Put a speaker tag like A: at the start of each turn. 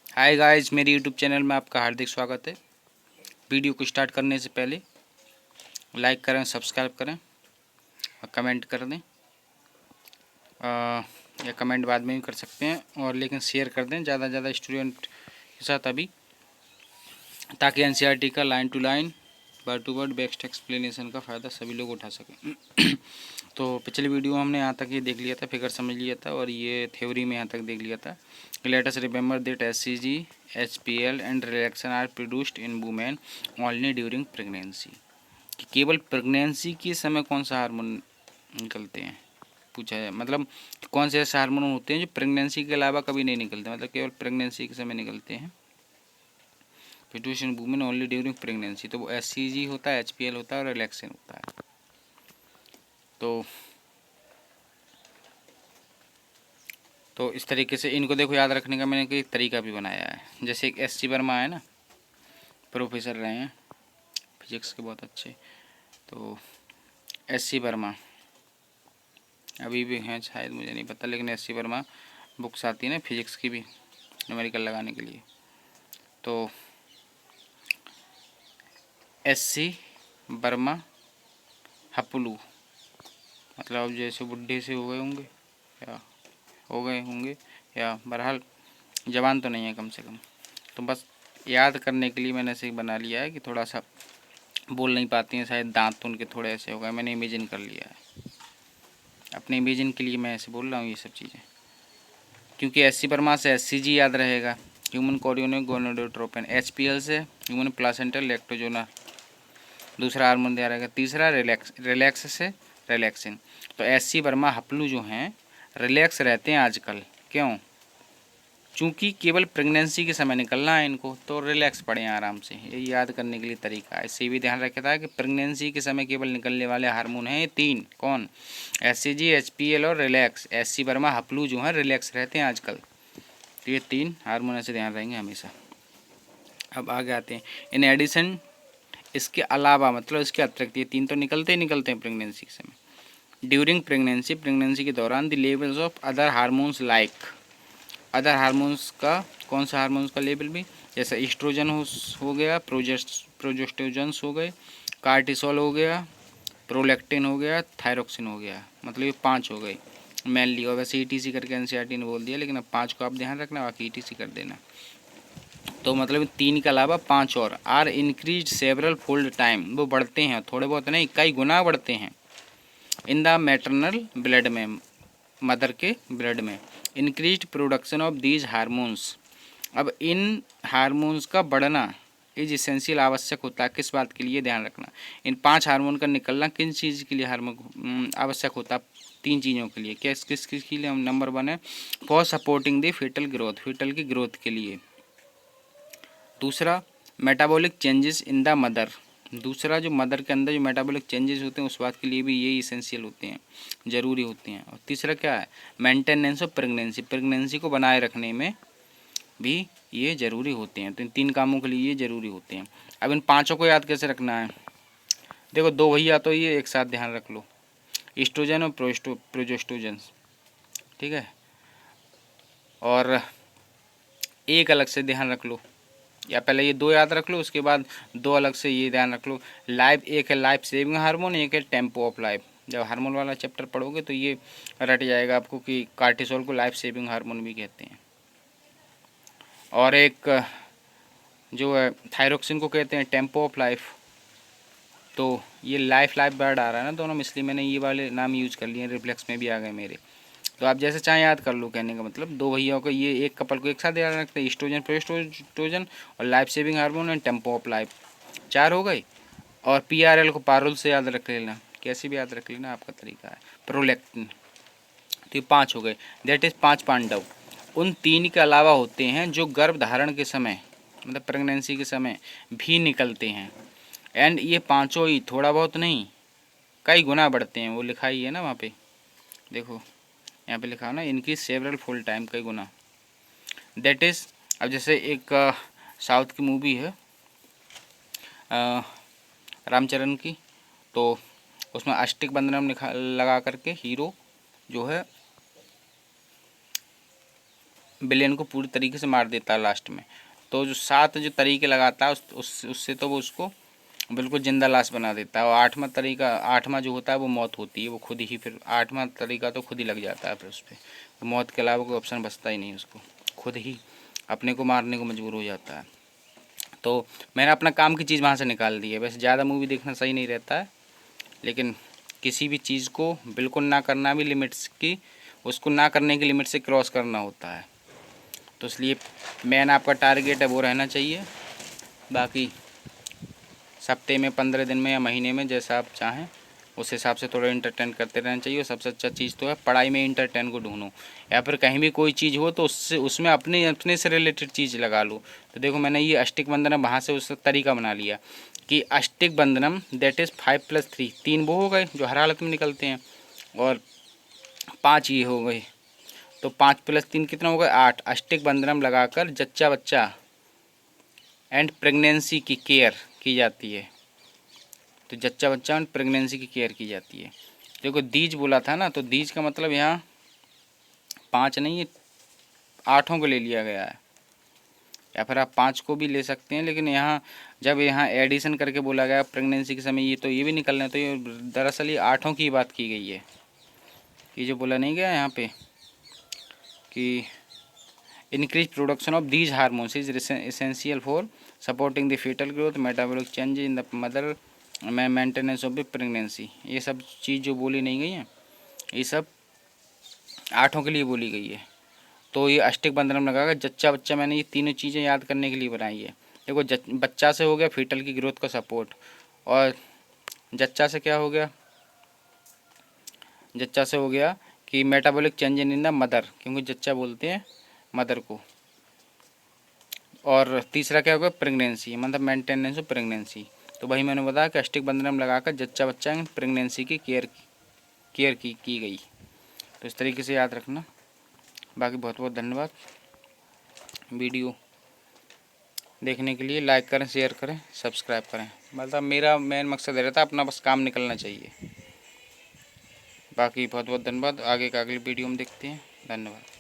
A: Hi guys, मेरे YouTube channel में आपका हार्दिक स्वागत है। वीडियो को स्टार्ट करने से पहले लाइक करें, सब्सक्राइब करें और कमेंट कर दें। या कमेंट बाद में भी कर सकते हैं और लेकिन शेयर कर दें ज़्यादा से ज़्यादा स्टूडेंट के साथ अभी, ताकि एनसीईआरटी का line to line, word to word best explanation का फ़ायदा सभी लोग उठा सकें। तो पिछले वीडियो में हमने यहाँ तक ये देख लिया था, फिगर समझ लिया था और ये थ्योरी में यहाँ तक देख लिया था। Let us remember that HCG, HPL and relaxation are produced in women only during pregnancy. कि केवल प्रेगनेंसी के समय कौन सा हार्मोन निकलते हैं, पूछा है। मतलब कौन से ऐसे हार्मोन होते हैं जो प्रेगनेंसी के अलावा कभी नहीं निकलते, मतलब केवल प्रेगनेंसी के समय निकलते हैं। Produce in women only during pregnancy, तो वो एचसीजी होता है, एचपीएल होता है और रिलैक्सेशन होता है। तो इस तरीके से इनको देखो याद रखने का मैंने एक तरीका भी बनाया है। जैसे एक एस सी वर्मा है ना, प्रोफेसर रहे हैं फिजिक्स के बहुत अच्छे, तो एस सी वर्मा अभी भी हैं शायद, मुझे नहीं पता, लेकिन एस सी वर्मा बुक्स आती है ना फिजिक्स की भी, न्यूमेरिकल लगाने के लिए। तो एस सी वर्मा हपलू, मतलब अब जैसे बुढ़े से हो गए होंगे या बहरहाल जवान तो नहीं है कम से कम। तो बस याद करने के लिए मैंने ऐसे ही बना लिया है कि थोड़ा सा बोल नहीं पाती हैं, शायद दांत तो उनके थोड़े ऐसे हो गए, मैंने इमेजिन कर लिया है। अपने इमेजिन के लिए मैं ऐसे बोल रहा हूँ ये सब चीज़ें, क्योंकि एस सी वर्मा से एस सी जी याद रहेगा, human chorionic gonadotropin, H P L से ह्यूमन प्लासेंटल लैक्टोजोना, दूसरा हार्मोन दिया रहेगा। तीसरा रिलैक्स से रिलैक्सिन। तो एस सी वर्मा हपलू जो हैं रिलैक्स रहते हैं आजकल, क्यों? चूँकि केवल प्रेगनेंसी के समय निकलना है इनको, तो रिलैक्स पड़े हैं आराम से। ये याद करने के लिए तरीका है। इससे भी ध्यान रखा था कि प्रेगनेंसी के समय केवल निकलने वाले हार्मोन हैं ये तीन, कौन? एचसीजी, एचपीएल और रिलैक्स। एस सी वर्मा हपलू जो हैं रिलैक्स रहते हैं आजकल, तो ये तीन हार्मोन ऐसे ध्यान रहेंगे हमेशा। अब आगे आते हैं, इन एडिशन, इसके अलावा मतलब इसके अतिरिक्त ये तीन तो निकलते ही निकलते हैं प्रेगनेंसी के समय। ड्यूरिंग प्रेगनेंसी, प्रेगनेंसी के दौरान the levels of other hormones like, other hormones का, कौन सा हार्मोन्स का लेवल भी, जैसे ईस्ट्रोजन हो गया, प्रोजेस्टेरोजन्स हो गए, कार्टिसोल हो गया, प्रोलैक्टिन हो गया, थायरोक्सिन हो गया, मतलब ये 5 हो गए मेनली। और वैसे ईटीसी करके एनसीईआरटी ने बोल दिया, लेकिन अब 5 को आप ध्यान रखना, बाकी ईटीसी कर देना। तो मतलब 3 के अलावा 5 और are increase several fold time, वो बढ़ते हैं, थोड़े बहुत नहीं, कई गुना बढ़ते हैं। इन द मैटरनल ब्लड में, मदर के ब्लड में। Increase production of these hormones, अब इन हार्मोन्स का बढ़ना इज इसेंशियल, आवश्यक होता है। किस बात के लिए ध्यान रखना, इन 5 हार्मोन का निकलना किन चीज़ के लिए हार्मोन आवश्यक होता है? 3 चीज़ों के लिए। किस किस किस के लिए? हम नंबर 1 है for supporting the foetal growth, foetal की ग्रोथ के लिए। दूसरा metabolic changes in the mother, दूसरा जो मदर के अंदर जो मेटाबॉलिक चेंजेस होते हैं उस बात के लिए भी ये इसेंशियल होते हैं, ज़रूरी होते हैं। और तीसरा क्या है? मेंटेनेंस ऑफ प्रेगनेंसी, प्रेगनेंसी को बनाए रखने में भी ये ज़रूरी होते हैं। तो इन 3 कामों के लिए ये ज़रूरी होते हैं। अब इन 5 को याद कैसे रखना है? देखो 2 भैया तो ये एक साथ ध्यान रख लो, ईस्ट्रोजन और प्रोजेस्ट्रोजन, ठीक है। और एक अलग से ध्यान रख लो, या पहले ये 2 याद रख लो, उसके बाद 2 अलग से ये ध्यान रख लो। लाइफ, एक है लाइफ सेविंग हार्मोन, एक है टेम्पो ऑफ लाइफ। जब हार्मोन वाला चैप्टर पढ़ोगे तो ये रट जाएगा आपको कि कार्टिसोल को लाइफ सेविंग हार्मोन भी कहते हैं, और एक जो है थायरोक्सिन को कहते हैं टेम्पो ऑफ लाइफ। तो ये लाइफ वर्ड आ रहा है ना दोनों में, इसलिए मैंने ये वाले नाम यूज कर लिए, रिफ्लेक्स में भी आ गए मेरे। तो आप जैसे चाहें याद कर लो, कहने का मतलब 2 भैया को, ये एक कपल को एक साथ याद रखते हैं, ईस्ट्रोजन प्रोजेस्टेरोजन और life saving hormone and tempo of life, 4 हो गई। और PRL को पारुल से याद रख लेना, कैसे भी याद रख लेना, आपका तरीका है। प्रोलैक्टिन, तो ये 5 हो गए, दैट इज़ 5 पांडव। उन 3 के अलावा होते हैं जो गर्भ धारण के समय, मतलब प्रेगनेंसी के समय भी निकलते हैं। एंड ये पाँचों ही थोड़ा बहुत नहीं, कई गुना बढ़ते हैं। वो लिखा ही है ना वहाँ पे, देखो यहाँ पे लिखा है ना, इनकी सेवरल फुल टाइम, कई गुना। दैट इज़, अब जैसे एक साउथ की मूवी है रामचरण की, तो उसमें अष्टिक बंधनम लगा करके हीरो जो है विलेन को पूरी तरीके से मार देता है लास्ट में। तो जो 7 जो तरीके लगाता है उससे तो वो उसको बिल्कुल जिंदा लाश बना देता है। और 8वां तरीका, 8वां जो होता है वो मौत होती है, वो खुद ही फिर 8वां तरीका तो खुद ही लग जाता है फिर उस पर। तो मौत के अलावा कोई ऑप्शन बचता ही नहीं, उसको खुद ही अपने को मारने को मजबूर हो जाता है। तो मैंने अपना काम की चीज़ वहाँ से निकाल दी है। वैसे ज़्यादा मूवी देखना सही नहीं रहता है, लेकिन किसी भी चीज़ को बिल्कुल ना करना भी लिमिट्स की, उसको ना करने की लिमिट से क्रॉस करना होता है। तो इसलिए मेन आपका टारगेट है वो रहना चाहिए। बाकी हफ्ते में, 15 दिन में या महीने में, जैसा आप चाहें उस हिसाब से थोड़ा इंटरटेन करते रहना चाहिए। और सबसे अच्छा चीज़ तो है पढ़ाई में इंटरटेन को ढूंढो, या फिर कहीं भी कोई चीज़ हो तो उसमें अपने से रिलेटेड चीज़ लगा लो। तो देखो मैंने ये अष्टिक बंधनम वहाँ से उस तरीका बना लिया कि अष्टिक बंधनम दैट इज़ 5+3, 3 वो हो गए जो हर हालत में निकलते हैं, और 5 ये हो गए। तो 5+3 कितना हो गया, 8। अष्टिक बंधनम लगाकर जच्चा बच्चा एंड प्रेगनेंसी की केयर की जाती है। तो जच्चा बच्चा एंड प्रेगनेंसी की केयर की जाती है। देखो दीज बोला था ना, तो दीज का मतलब यहाँ 5 नहीं, 8 को ले लिया गया है, या फिर आप 5 को भी ले सकते हैं। लेकिन यहाँ जब यहाँ एडिशन करके बोला गया प्रेगनेंसी के समय, ये तो ये भी निकलना है, तो ये दरअसल ये 8 की बात की गई है। ये जो बोला नहीं गया यहाँ पे कि increase production of these hormones is essential for supporting the foetal growth, metabolic change in the mother, maintenance of the pregnancy. ये सब चीज़ जो बोली नहीं गई है, ये सब 8 के लिए बोली गई है। तो ये अष्टिक बंधनम लगाकर जच्चा बच्चा, मैंने ये तीनों चीज़ें याद करने के लिए बनाई है। देखो बच्चा से हो गया फीटल की ग्रोथ का सपोर्ट, और जच्चा से क्या हो गया, जच्चा से हो गया कि metabolic change in the mother, क्योंकि जच्चा बोलते हैं मदर को। और तीसरा क्या होगा, प्रेगनेंसी, मतलब मेंटेनेंस ऑफ प्रेगनेंसी। तो वही मैंने बताया कि अष्टिक बंधनम लगाकर जच्चा बच्चा प्रेगनेंसी की केयर की गई। तो इस तरीके से याद रखना। बाकी बहुत बहुत धन्यवाद। वीडियो देखने के लिए लाइक करें, शेयर करें, सब्सक्राइब करें। मतलब मेरा मेन मकसद रहता है अपना बस काम निकलना चाहिए। बाकी बहुत बहुत धन्यवाद। आगे का अगली वीडियो में देखते हैं। धन्यवाद।